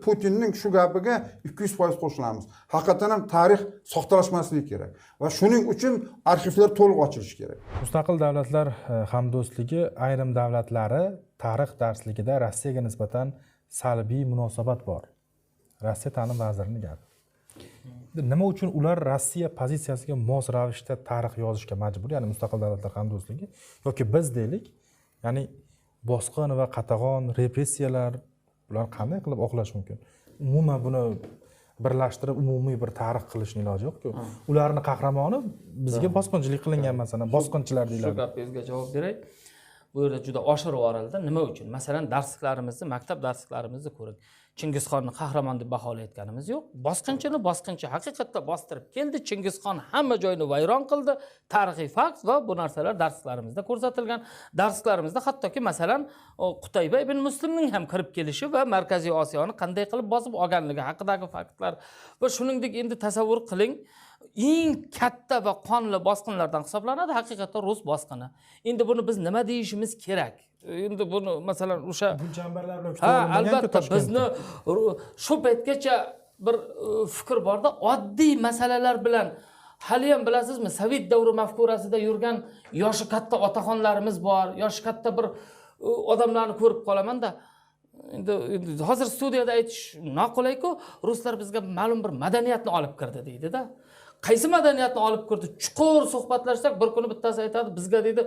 Putinning shu gapiga 200% qo'shilamiz. Haqiqatan ham tarix soxtalashmasligi kerak va shuning uchun arxivlar to'liq ochilishi kerak. Mustaqil davlatlar hamdo'stligi ayrim davlatlari tarix darsligida Rossiyaga nisbatan salbiy munosabat bor. Rossiya ta'lim vazirining gapi. Nima uchun ular Rossiya pozitsiyasiga mos ravishda tarix yozishga majbur, ya'ni mustaqil davlatlar hamdo'stligi yoki biz deylik, ya'ni bosqin va qatag'on, repressiyalar bular qanday qilib oqlash mumkin? Umuman buni birlashtirib umumiy bir tarix qilishning iloji yo'q-ku. Ularning qahramoni bizga bosqinchilik qilingan, masalan, bosqinchilar deyiladi. Shu gapingizga javob beray. Bu yerda juda oshirib yuborildi. Nima uchun? Masalan, darsliklarimizni, maktab darsliklarimizni ko'ring. Chingizxonni qahramon deb baholayotganimiz yo'q. Bosqinchini bosqinchi haqiqatda bostirib keldi. Chingizxon hamma joyni vayron qildi. Tarixiy fakt va bu narsalar darslarimizda ko'rsatilgan. Darslarimizda hattoki masalan Qutayba ibn Muslimning ham kirib kelishi va Markaziy Osiyoni qanday qilib bosib olganligi haqidagi faktlar va shuningdek endi tasavvur qiling, eng katta va qonli bosqinlardan hisoblanadi haqiqatda rus bosqini. Endi buni biz nima deyishimiz kerak? Endi buni masalan o'sha bu jambarlar bilan albatta bizni shu paytgacha bir fikr borda, oddiy masalalar bilan hali ham bilasizmi, Sovet davri mafkurasida yurgan yoshi katta otaxonlarimiz bor, yoshi katta bir odamlarni ko'rib qolaman-da. Endi hozir studiyada aytish noqulay-ku, ruslar bizga ma'lum bir madaniyatni olib kirdi deydi-da. Qaysi madaniyatni olib kirdi? Chuqur suhbatlashsak, bir kuni bittasi aytadi, bizga deydi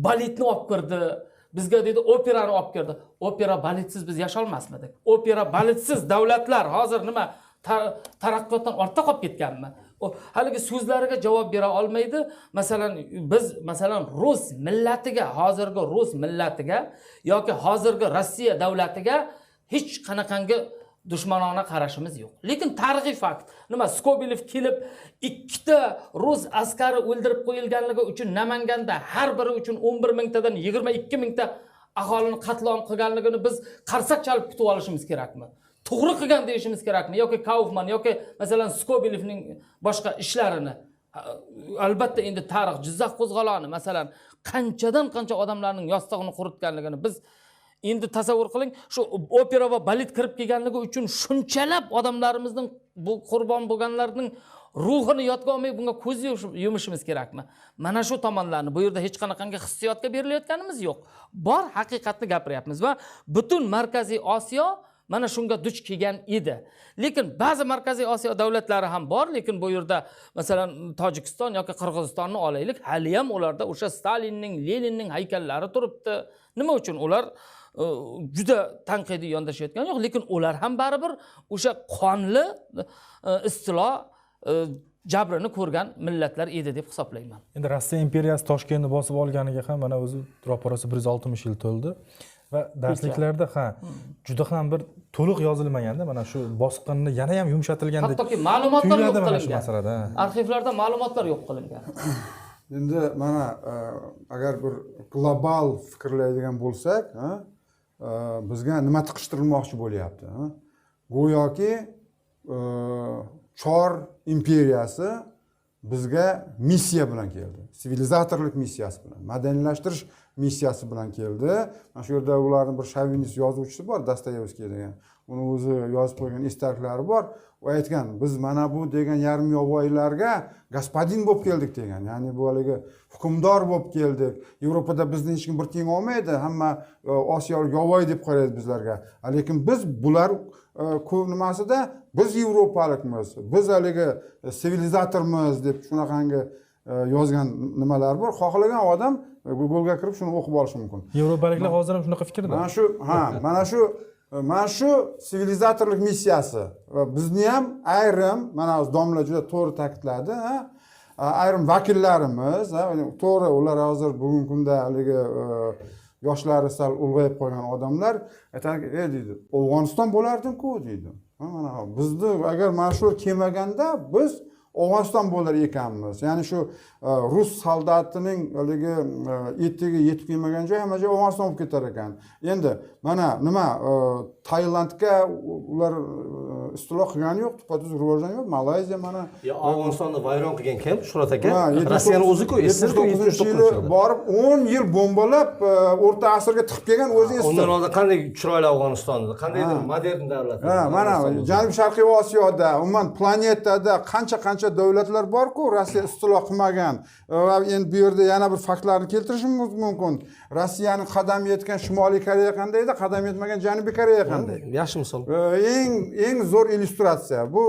baletni olib kirdi. Bizga deydi operani olib kirdi. Opera baletsiz biz yasha olmasmidik. Opera baletsiz davlatlar hozir nima taraqqiyotdan ortda qolib ketganmi? Haligi so'zlariga javob bera olmaydi. Masalan, biz masalan rus millatiga, hozirgi rus millatiga yoki hozirgi Rossiya davlatiga hech qanaqangi dushmanona qarashimiz yo'q. Lekin tarixiy fakt, nima Skobelov kelib ikkita rus askari o'ldirib qo'yilganligi uchun Namanganda har biri uchun 11 mingtadan 22 mingta aholini qatlom qilganligini biz qarsak chalib kutib olishimiz kerakmi? To'g'ri qilgan deyishimiz kerakmi? Yoki Kaufman yoki masalan Skobelovning boshqa ishlarini? Albatta endi tarix Jizzax qo'zg'oloni masalan qanchadan qancha odamlarning yostig'ini quritganligini biz endi tasavvur qiling, shu opera va balet kirib kelganligi uchun shunchalab odamlarimizning bu qurbon bo'lganlarning ruhini yodga olmay bunga ko'z yumishimiz kerakmi? Mana shu tomonlarni bu yerda hech qanaqangi hissiyotga berilayotganimiz yo'q. Bor haqiqatni gapiryapmiz va butun Markaziy Osiyo mana shunga duch kelgan edi. Lekin ba'zi Markaziy Osiyo davlatlari ham bor, lekin bu yerda masalan Tojikiston yoki Qirg'izistonni olaylik, hali ham ularda o'sha Stalinning, Leninning haykallari turibdi. Nima uchun ular juda tanqidiy yondashayotgani yo'q, lekin ular ham baribir o'sha qonli istilo jabrini ko'rgan millatlar edi deb hisoblayman. Endi Rossiya imperiyasi Toshkentni bosib olganiga ham mana o'zi ro'parasi 160 yil to'ldi va darsliklarda juda ham bir to'liq yozilmaganda mana shu bosqinni yana ham yumshatilganda hattoki ma'lumotlar yo'q qilingan. Masalada Arxivlarda ma'lumotlar yo'q qilingan. Endi mana agar bir global fikrlaydigan bo'lsak, bizga nima tiqishtirilmoqchi bo'lyapti? Go'yoki Chor imperiyasi bizga missiya bilan keldi. Sivilizatorlik missiyasi bilan, madaniylashtirish missiyasi bilan keldi. Mana shu yerda ularning bir shovinist yozuvchisi bor, Dostoyevskiy degan. Uni o'zi yozib qo'ygan estarliklari bor. U aytgan, biz mana bu degan yarim yovvoyilarga gospodin bo'lib keldik degan. Ya'ni bu haligi hukmdor bo'lib keldik. Yevropada bizni hech kim bir teng olmaydi. Hamma Osiyolik yovvoyi deb qaraydi bizlarga. Lekin biz bular nimasida biz yevropalikmiz. Biz haligi sivilizatormiz deb shunaqangi yozgan nimalar bor. Xohlagan odam Google'ga kirib shuni o'qib olishi mumkin. Yevropaliklar hozir ham shunaqa fikrda. Mana shu sivilizatorlik missiyasi va bizni ham ayrim mana domla juda to'g'ri ta'kidladi, ayrim vakillarimiz, to'g'ri ular hozir bugungi kunda haligi yoshlari sal ulg'ayib qolgan odamlar aytadi, deydi, Afg'oniston bo'lardim-ku deydi. Mana bizni agar mana shu kelmaganda biz Afg'oniston bo'lar ekanmiz. Ya'ni shu rus soldatining haligi etiga yetib kelmagan joy hamma joy Afg'oniston bo'lib ketar ekan. Endi mana nima Tailandga ular istilo qilgani yo'q, tupatuz rivojlani yo'q. Malayziya mana Afg'onistonni vayron qilgan kim? Shuhrat aka. Ha, Rossiyani o'zi-ku, esirku 79-yili borib 10 yil bombalab o'rta asrga tiqib kelgan o'zi esda. Undan oldin qanday chiroyli Afg'oniston edi, qanday modern davlat. Ha, mana Janubiy Sharqiy Osiyoda, umuman planetada qancha davlatlar bor-ku, Rossiya istilo qilmagan. Va endi bu yerda yana bir faktlarni keltirishimiz mumkin. Rossiyaning qadam yetgan Shimoliy Koreya qanday edi, qadam yetmagan Janubiy Koreya qanday. Yaxshi misol. Eng zo'r illyustratsiya. Bu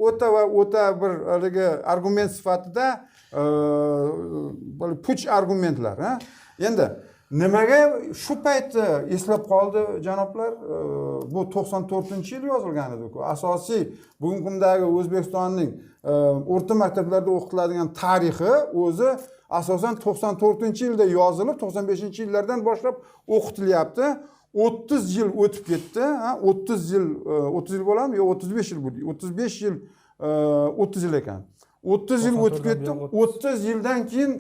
o'ta bir haligi argument sifatida puch argumentlar, ha. Endi nimaga shu paytda eslab qoldi janoblar? Bu 94-yil yozilgan edi-ku. Asosiy bugungi kundagi O'zbekistonning o'rta maktablarda o'qitiladigan tarixi o'zi asosan 94-yilda yozilib, 95-yillardan boshlab o'qitilyapti. 30 yil o'tib ketdi, ha, 30 yil bo'ladimi? Yo'q, 35 yil bo'ldi. 35 yil 30 yil ekan. 30 yil o'tib ketdi. 30 yildan keyin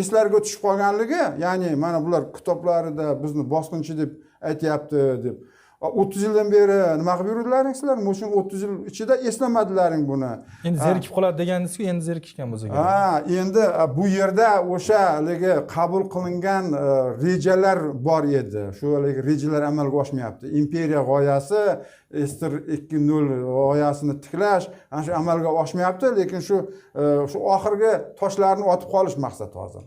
eslarga tushib qolganligi, ya'ni mana bular kitoblarida bizni bosqinchi deb aytayapti deb. 30 yildan beri nima qilib yurdilaring sizlar? O'sha 30 yil ichida eslamadilaring buni. Endi zerikib qoladi deganingiz-ku, endi zerikishgan bo'lsa kerak. Ha, endi bu yerda o'sha haligi qabul qilingan rejalar bor edi. Shu haligi rejalar amalga oshmayapti. Imperiya g'oyasi, Ester 2.0 g'oyasini tiklash, ana shu amalga oshmayapti, lekin shu oxirgi toshlarni otib qolish maqsad hozir.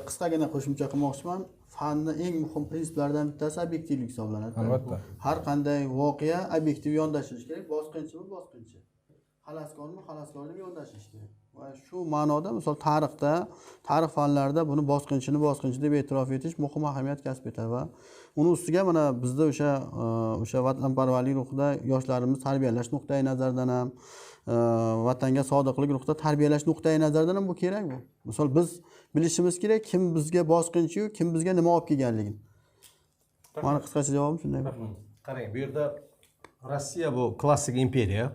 Qisqagina qo'shimcha qilmoqchiman. Fanning eng muhim prinsiplaridan bittasi obyektivlik hisoblanadi. Albatta. Har qanday voqea obyektiv yondashilishi kerak. Bosqinchimi, bosqinchi. Xaloskormi, xaloskor deb yondashish kerak. Va shu ma'noda, misol tarix fanlarida buni bosqinchi deb e'tirof etish muhim ahamiyat kasb etadi va uni ustiga mana bizda o'sha vatanparvarlik ruhida yoshlarimiz tarbiyalash nuqtai nazaridan ham, vatanga sodiqlik ruhida tarbiyalash nuqtai nazaridan ham bu kerak bu. Misol biz bilishimiz kerak, kim bizga bosqinchi-yu, kim bizga nima olib kelganligini. Mana qisqacha javobim shunday. Qarang, bu yerda Rossiya bu klassik imperiya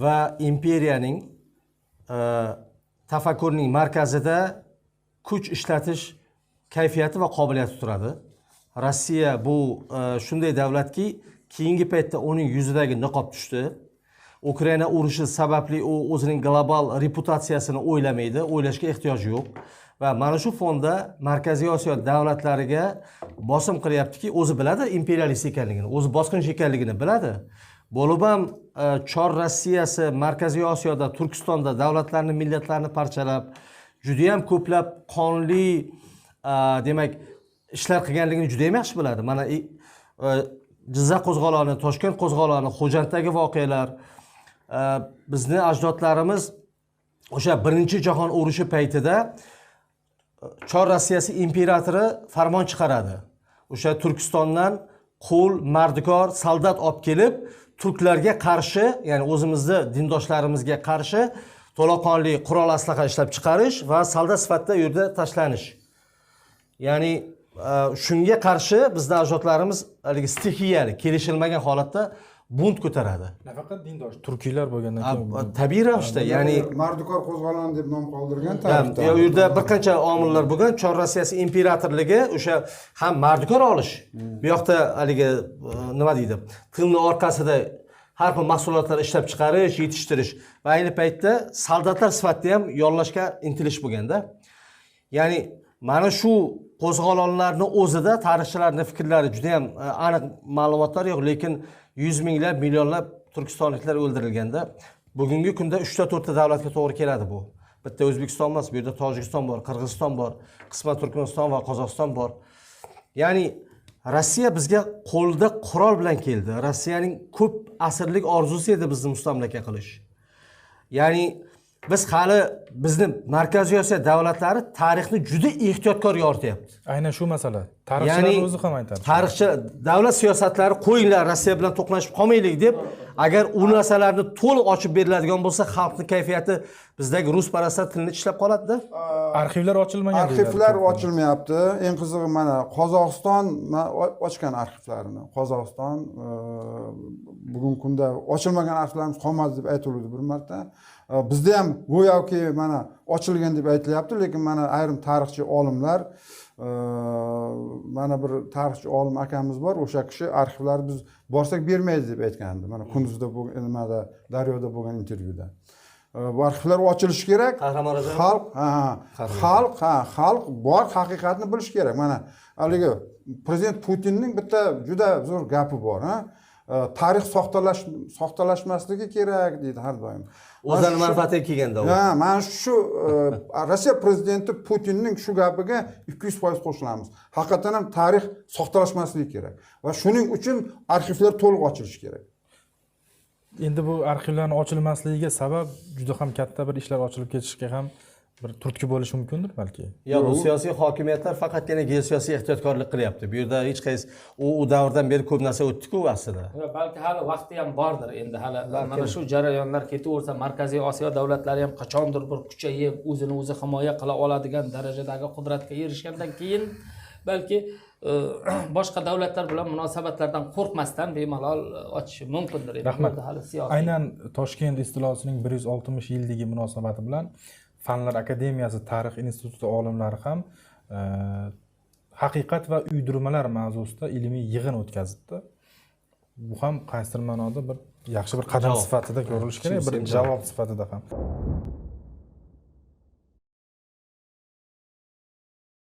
va imperiyaning tafakkurning markazida kuch ishlatish kayfiyati va qobiliyati turadi. Rossiya bu shunday davlatki, keyingi paytda uning yuzidagi niqob tushdi. Ukraina urushi sababli u o'zining global reputatsiyasini o'ylamaydi, o'ylashga ehtiyoji yo'q. Va mana shu fonda Markaziy Osiyo davlatlariga bosim qilyaptiki, o'zi biladi imperialist ekanligini, o'zi bosqinchi ekanligini biladi. Bo'lib ham Chor Rossiyasi Markaziy Osiyoda, Turkistonda davlatlarni, millatlarni parchalab, juda ham ko'plab qonli, demak, ishlar qilganligini juda ham yaxshi biladi. Mana Jizzax qo'zg'oloni, Toshkent qo'zg'oloni, Xo'janddagi voqealar, bizni ajdodlarimiz o'sha Birinchi jahon urushi paytida Chor Rossiyasi imperatori farmon chiqaradi. O'sha Turkistondan qo'l, mardikor, soldat olib kelib, turklarga qarshi, ya'ni o'zimizni dindoshlarimizga qarshi to'laqonli qurol aslaha ishlab chiqarish va soldat sifatida u yerda tashlanish. Ya'ni shunga qarshi bizning ajdodlarimiz haligi stixiyali, kelishilmagan holatda bunt ko'taradi. Nafaqat dindosh, turkiylar bo'lgandan keyin tabiiy ravishda, ya'ni Mardikor qo'zg'oloni deb nom qoldirgan tarixda. U yerda bir qancha omillar bo'lgan. Chor Rossiyasi imperatorligi o'sha ham mardikor olish. Bu yoqda haligi nima deydi? Tilni orqasida har xil mahsulotlar ishlab chiqarish, yetishtirish va ayni paytda soldatlar sifatida ham yollashga intilish bo'lganda. Ya'ni mana shu qo'zg'olonlarni o'zida tarixchilarning fikrlari juda ham aniq ma'lumotlar yo'q, lekin 100 minglab, millionlab turkistonliklar o'ldirilganda bugungi kunda 3-4 ta davlatga to'g'ri keladi bu. Bitta O'zbekiston emas, bu yerda Tojikiston bor, Qirg'iziston bor, qisman Turkmaniston va Qozog'iston bor. Ya'ni Rossiya bizga qo'lda qurol bilan keldi. Rossiyaning ko'p asrlik orzusi edi bizni mustamlaka qilish. Ya'ni biz hali bizni Markaziy Osiyo davlatlari tarixni juda ehtiyotkor yorityapti. Aynan shu masala. Tarixchilar o'zi ham aytadi. Tarixchi davlat siyosatlari qo'yinglar, Rossiya bilan to'qnashib qolmaylik deb, agar u narsalarni to'liq ochib beriladigan bo'lsa, xalqning kayfiyati bizdagi rusparastlar tilini ishlab qoladi-da. Arxivlar ochilmagan. Arxivlar ochilmayapti. Eng qizig'i mana Qozog'iston ochgan arxivlarini. Qozog'iston bugungi kunda ochilmagan arxivlarimiz qolmadi deb aytildi bir marta. Bizda ham go'yoki mana ochilgan deb aytilyapti, lekin mana ayrim tarixchi olimlar mana bir tarixchi olim akamiz bor, o'sha kishi arxivlarni biz borsak bermaydi deb aytgandi. Mana Kunduzda bo'lgan, nimada, Daryoda bo'lgan intervyuda. Bu arxivlar ochilishi kerak. Qahramonazar Xalq bor haqiqatni bilish kerak. Mana haligi prezident Putinning bitta juda zo'r gapi bor, ha? Tarix soxtalashmasligi kerak deydi har doim. o'zini manfaatiga kelganda u. Ha, mana shu Rossiya prezidenti Putinning shu gapiga 200% qo'shilamiz. Haqiqatan ham tarix soxtalashmasligi kerak va shuning uchun arxivlar to'liq ochilishi kerak. Endi bu arxivlarning ochilmasligiga sabab juda ham katta bir ishlar ochilib ketishiga ham bir turtki bo'lishi mumkindir balki. Yo'q, bu siyosiy hokimiyatlar faqatgina geosiyosiy ehtiyotkorlik qilyapti. Bu yerda hech qaysi u davrdan beri ko'p narsa o'tdi-ku aslida. Balki hali vaqti ham bordir. Endi hali mana shu jarayonlar ketaversa, Markaziy Osiyo davlatlari ham qachondir bir kuchayib, o'zini o'zi himoya qila oladigan darajadagi qudratga erishgandan keyin balki boshqa davlatlar bilan munosabatlardan qo'rqmasdan bemalol ochishi mumkindir. Rahmat. Hali siyosiy. Aynan Toshkent istilosining 160 yilligi munosabati bilan Fanlar akademiyasi tarix instituti olimlari ham haqiqat va uydirmalar mavzusida ilmiy yig'in o'tkazibdi. Bu ham qaysidir ma'noda bir yaxshi bir qadam sifatida ko'rilishi kerak, bir javob sifatida ham.